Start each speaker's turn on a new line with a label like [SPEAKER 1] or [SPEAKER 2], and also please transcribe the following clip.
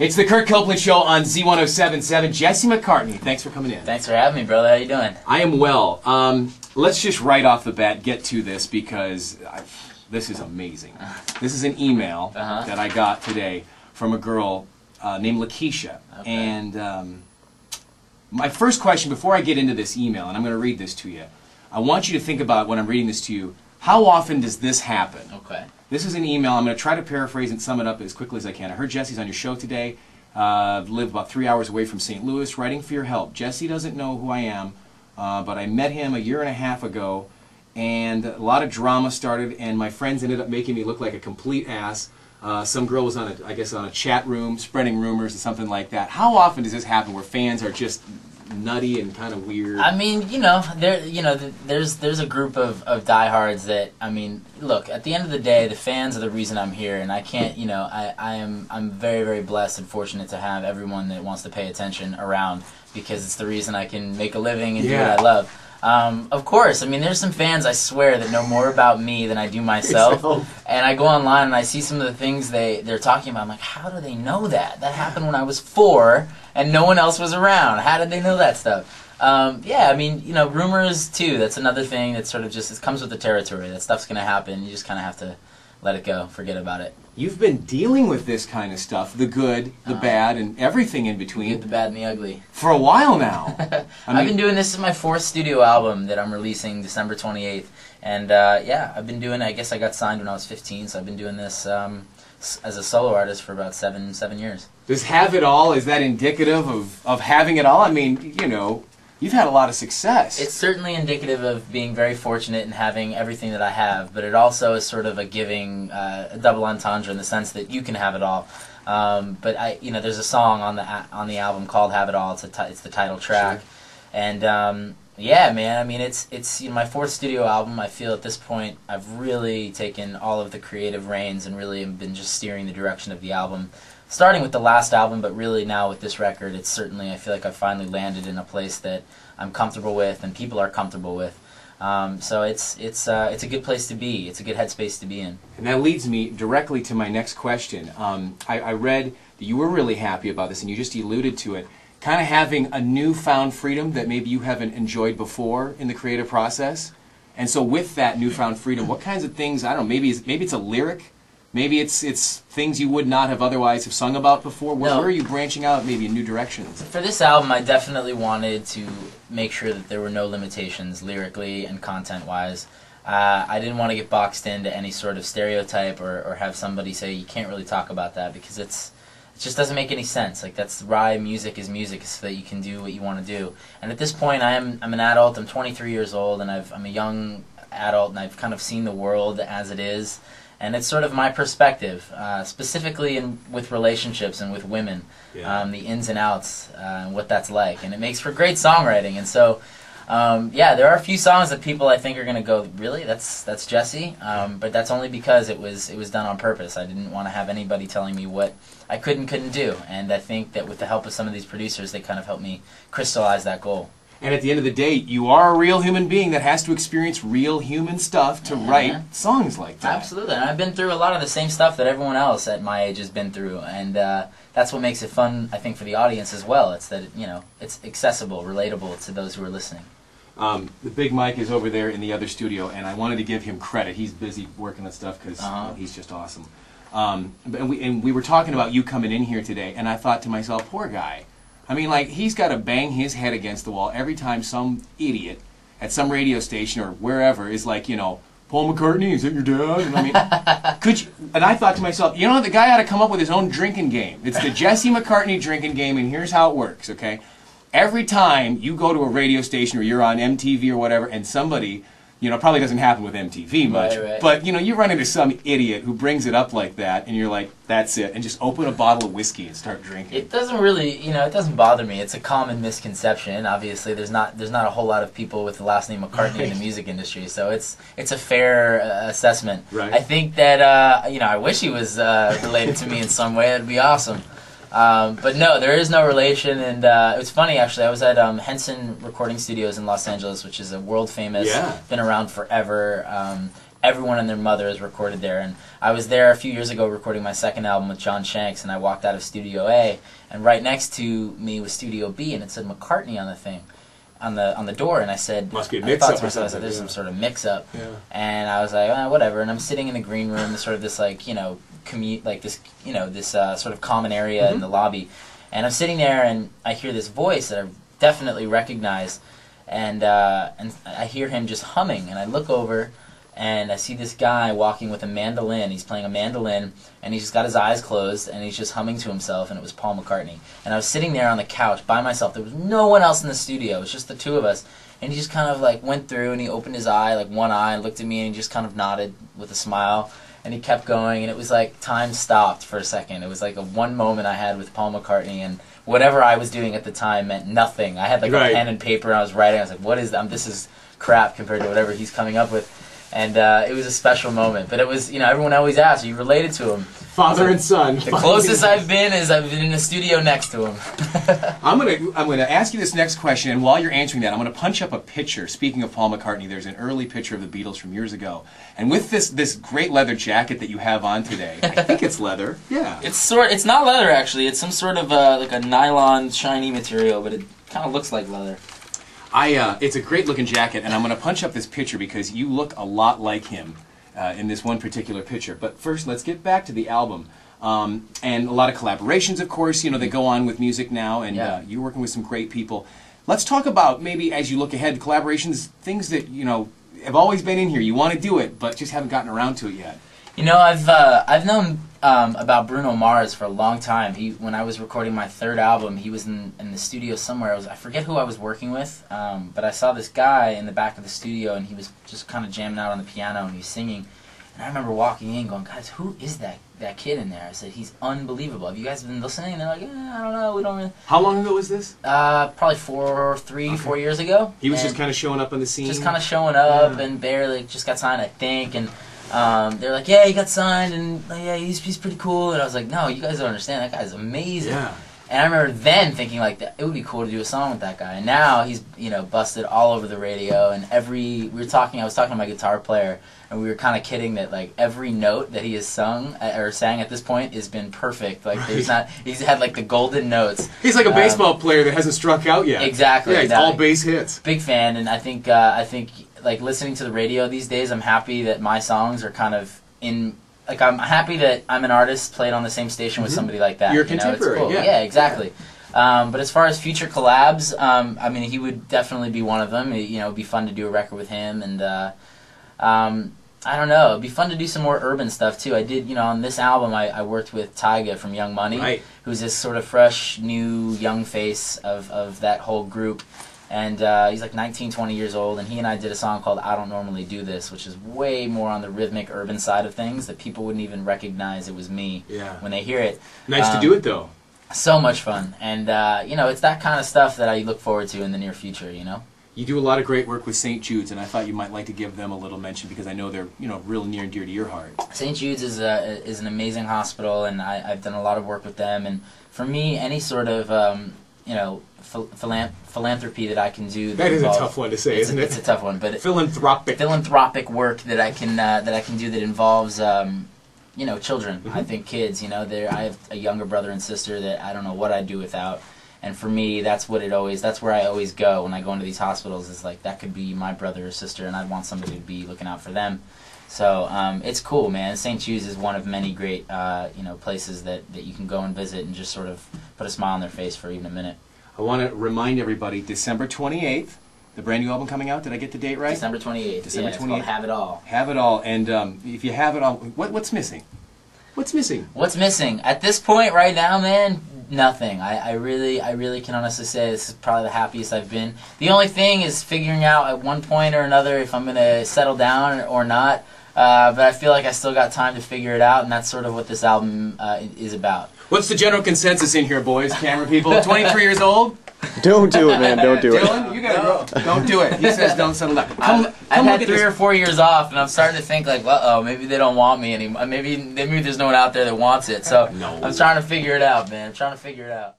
[SPEAKER 1] It's the Curt Copeland Show on Z1077. Jessie McCartney, thanks for coming in.
[SPEAKER 2] Thanks for having me, brother. How you doing?
[SPEAKER 1] I am well. Let's just right off the bat get to this because this is amazing. This is an email that I got today from a girl named Lakeisha.
[SPEAKER 2] Okay.
[SPEAKER 1] And my first question before I get into this email, and I'm going to read this to you, I want you to think about when I'm reading this to you, how often does this happen?
[SPEAKER 2] Okay.
[SPEAKER 1] This is an email. I'm going to try to paraphrase and sum it up as quickly as I can. I heard Jessie's on your show today. Live about 3 hours away from St. Louis, writing for your help. Jesse doesn't know who I am, but I met him 1.5 years ago, and a lot of drama started, and my friends ended up making me look like a complete ass. Some girl was on a chat room spreading rumors or something like that. How often does this happen where fans are just nutty and kind of weird?
[SPEAKER 2] I mean, there's a group of diehards that, I mean, look, at the end of the day, the fans are the reason I'm here, and I can't, I'm very, very blessed and fortunate to have everyone that wants to pay attention around, because it's the reason I can make a living and do what I love. Of course, I mean, there's some fans, I swear, that know more about me than I do myself. And I go online and I see some of the things they're talking about. I'm like, how do they know that? That happened when I was 4 and no one else was around. How did they know that stuff? Yeah, I mean, rumors too. That's another thing that sort of just, it comes with the territory. That stuff's going to happen. You just kind of have to let it go, forget about it.
[SPEAKER 1] You've been dealing with this kind of stuff, the good, the bad, and everything in between.
[SPEAKER 2] The good, the bad, and the ugly.
[SPEAKER 1] For a while now.
[SPEAKER 2] I've been doing, this is my 4th studio album that I'm releasing December 28th. And yeah, I've been doing, I guess I got signed when I was 15, so I've been doing this as a solo artist for about seven years.
[SPEAKER 1] Does Have It All, is that indicative of having it all? I mean, you've had a lot of success.
[SPEAKER 2] It's certainly indicative of being very fortunate and having everything that I have, but it also is sort of a giving, a double entendre in the sense that you can have it all. But there's a song on the album called "Have It All." It's the title track, sure. And yeah, man. I mean, it's my 4th studio album. I feel at this point I've really taken all of the creative reins and really been just steering the direction of the album. Starting with the last album, but really now with this record, it's certainly, I feel like I've finally landed in a place that I'm comfortable with and people are comfortable with. So it's a good place to be. It's a good headspace to be in. And
[SPEAKER 1] that leads me directly to my next question. I read that you were really happy about this, and you just alluded to it, kind of having a newfound freedom that maybe you haven't enjoyed before in the creative process. And so with that newfound freedom, what kinds of things, I don't know, maybe it's a lyric? Maybe it's things you would not have otherwise have sung about before? Where are you branching out maybe in new directions?
[SPEAKER 2] For this album, I definitely wanted to make sure that there were no limitations lyrically and content-wise. I didn't want to get boxed into any sort of stereotype or have somebody say you can't really talk about that, because it just doesn't make any sense. Like, that's why music is so that you can do what you want to do. And at this point, I'm an adult. I'm 23 years old, and I'm a young adult, and I've kind of seen the world as it is. And it's sort of my perspective, specifically with relationships and with women, the ins and outs, and what that's like. And it makes for great songwriting. And so, yeah, there are a few songs that people I think are going to go, really? That's Jessie? But that's only because it was done on purpose. I didn't want to have anybody telling me what I couldn't do. And I think that with the help of some of these producers, they kind of helped me crystallize that goal.
[SPEAKER 1] And at the end of the day, you are a real human being that has to experience real human stuff to write songs like that.
[SPEAKER 2] Absolutely. And I've been through a lot of the same stuff that everyone else at my age has been through. And that's what makes it fun, I think, for the audience as well. It's that, it's accessible, relatable to those who are listening.
[SPEAKER 1] The big Mike is over there in the other studio, and I wanted to give him credit. He's busy working on stuff because he's just awesome. And we were talking about you coming in here today, and I thought to myself, poor guy. I mean, like, he's got to bang his head against the wall every time some idiot at some radio station or wherever is like, Paul McCartney, is that your dad? And I mean, and I thought to myself, the guy ought to come up with his own drinking game. It's the Jessie McCartney drinking game, and here's how it works, okay? Every time you go to a radio station or you're on MTV or whatever, and somebody, probably doesn't happen with MTV much, but, you run into some idiot who brings it up like that, and you're like, that's it, and just open a bottle of whiskey and start drinking.
[SPEAKER 2] It doesn't really, it doesn't bother me. It's a common misconception. Obviously, there's not a whole lot of people with the last name McCartney in the music industry, so it's a fair assessment.
[SPEAKER 1] Right.
[SPEAKER 2] I think that, I wish he was related to me in some way. That'd be awesome. But no, there is no relation, and it was funny actually. I was at Henson Recording Studios in Los Angeles, which is a world famous, been around forever, everyone and their mother is recorded there. And I was there a few years ago recording my second album with John Shanks, and I walked out of Studio A, and right next to me was Studio B, and it said McCartney on the thing, on the door, and I said,
[SPEAKER 1] must be a
[SPEAKER 2] I
[SPEAKER 1] mix-up
[SPEAKER 2] thought to myself, I said, there's some sort of mix-up, and I was like, whatever. And I'm sitting in the green room, this sort of this like this sort of common area in the lobby, and I'm sitting there, and I hear this voice that I definitely recognize, and I hear him just humming, and I look over, and I see this guy walking with a mandolin. He's playing a mandolin, and he's just got his eyes closed, and he's just humming to himself, and it was Paul McCartney. And I was sitting there on the couch by myself. There was no one else in the studio. It was just the two of us. And he just kind of like went through, and he opened his eye, like one eye, and looked at me, and he just kind of nodded with a smile. And he kept going, and it was like time stopped for a second. It was like a one moment I had with Paul McCartney, and whatever I was doing at the time meant nothing. I had like a pen and paper, and I was writing. I was like, what is that? This is crap compared to whatever he's coming up with. And it was a special moment. But it was, everyone always asks, are you related to him?
[SPEAKER 1] Father and son.
[SPEAKER 2] The closest I've been is I've been in the studio next to him.
[SPEAKER 1] I'm gonna ask you this next question, and while you're answering that, I'm gonna punch up a picture. Speaking of Paul McCartney, there's an early picture of the Beatles from years ago, and with this great leather jacket that you have on today, I think it's leather. Yeah.
[SPEAKER 3] It's not leather actually. It's some sort of like a nylon shiny material, but it kind of looks like leather.
[SPEAKER 1] It's a great looking jacket, and I'm going to punch up this picture because you look a lot like him in this one particular picture. But first, let's get back to the album. And a lot of collaborations, of course, they go on with music now, and you're working with some great people. Let's talk about, maybe as you look ahead, collaborations, things that, have always been in here. You want to do it, but just haven't gotten around to it yet.
[SPEAKER 2] I've known about Bruno Mars for a long time. When I was recording my third album, he was in the studio somewhere. I forget who I was working with, but I saw this guy in the back of the studio, and he was just kind of jamming out on the piano, and he was singing. And I remember walking in going, guys, who is that kid in there? I said, he's unbelievable. Have you guys been listening? And they're like, I don't know, we don't really...
[SPEAKER 1] How long ago was this?
[SPEAKER 2] Probably 4 years ago.
[SPEAKER 1] He was just kind of showing up on the scene?
[SPEAKER 2] Just kind of showing up, and barely just got signed, I think, and... they're like, yeah, he got signed, and yeah, he's pretty cool. And I was like, no, you guys don't understand. That guy's amazing. Yeah. And I remember then thinking like, it would be cool to do a song with that guy. And now he's busted all over the radio. And I was talking to my guitar player, and we were kind of kidding that like every note that he has sung or sang at this point has been perfect. Like he's had like the golden notes. He's like
[SPEAKER 1] a baseball player that hasn't struck out yet.
[SPEAKER 2] Exactly.
[SPEAKER 1] Yeah, it's all base hits.
[SPEAKER 2] Big fan, and I think like listening to the radio these days, I'm happy that my songs are kind of in. Like I'm happy that I'm an artist played on the same station with somebody like that.
[SPEAKER 1] You're contemporary.
[SPEAKER 2] It's cool. Yeah, exactly. But as far as future collabs, I mean, he would definitely be one of them. It'd be fun to do a record with him, and I don't know, it'd be fun to do some more urban stuff too. I did, on this album, I worked with Tyga from Young Money, who's this sort of fresh, new, young face of that whole group. And he's like 19, 20 years old, and he and I did a song called I Don't Normally Do This, which is way more on the rhythmic urban side of things that people wouldn't even recognize it was me when they hear it.
[SPEAKER 1] Nice to do it, though.
[SPEAKER 2] So much fun. And, it's that kind of stuff that I look forward to in the near future,
[SPEAKER 1] You do a lot of great work with St. Jude's, and I thought you might like to give them a little mention because I know they're, real near and dear to your heart.
[SPEAKER 2] St. Jude's is an amazing hospital, and I've done a lot of work with them. And for me, any sort of, philanthropy that I can do.
[SPEAKER 1] That is a tough one to say, isn't it?
[SPEAKER 2] It's a tough one, but
[SPEAKER 1] philanthropic
[SPEAKER 2] work that I can do that involves children. I think kids. I have a younger brother and sister that I don't know what I'd do without. And for me, that's where I always go when I go into these hospitals. Is like that could be my brother or sister, and I'd want somebody to be looking out for them. So it's cool, man. St. Jude's is one of many great places that you can go and visit and just sort of put a smile on their face for even a minute.
[SPEAKER 1] I want to remind everybody, December 28th, the brand new album coming out. Did I get the date right?
[SPEAKER 2] December 28th. December 28th. It's called Have It All.
[SPEAKER 1] Have It All. And if you have it all, what's missing? What's missing?
[SPEAKER 2] What's missing? At this point right now, man, nothing. I really can honestly say this is probably the happiest I've been. The only thing is figuring out at one point or another if I'm going to settle down or not. But I feel like I still got time to figure it out, and that's sort of what this album is about.
[SPEAKER 1] What's the general consensus in here, boys, camera people? 23 years old?
[SPEAKER 4] Don't do it, man. Don't do it.
[SPEAKER 1] Dylan, you gotta go. Don't do it. He says don't settle down.
[SPEAKER 2] I've had 3 or 4 years off, and I'm starting to think like, uh-oh, maybe they don't want me anymore. Maybe there's no one out there that wants it. So I'm trying to figure it out, man. I'm trying to figure it out.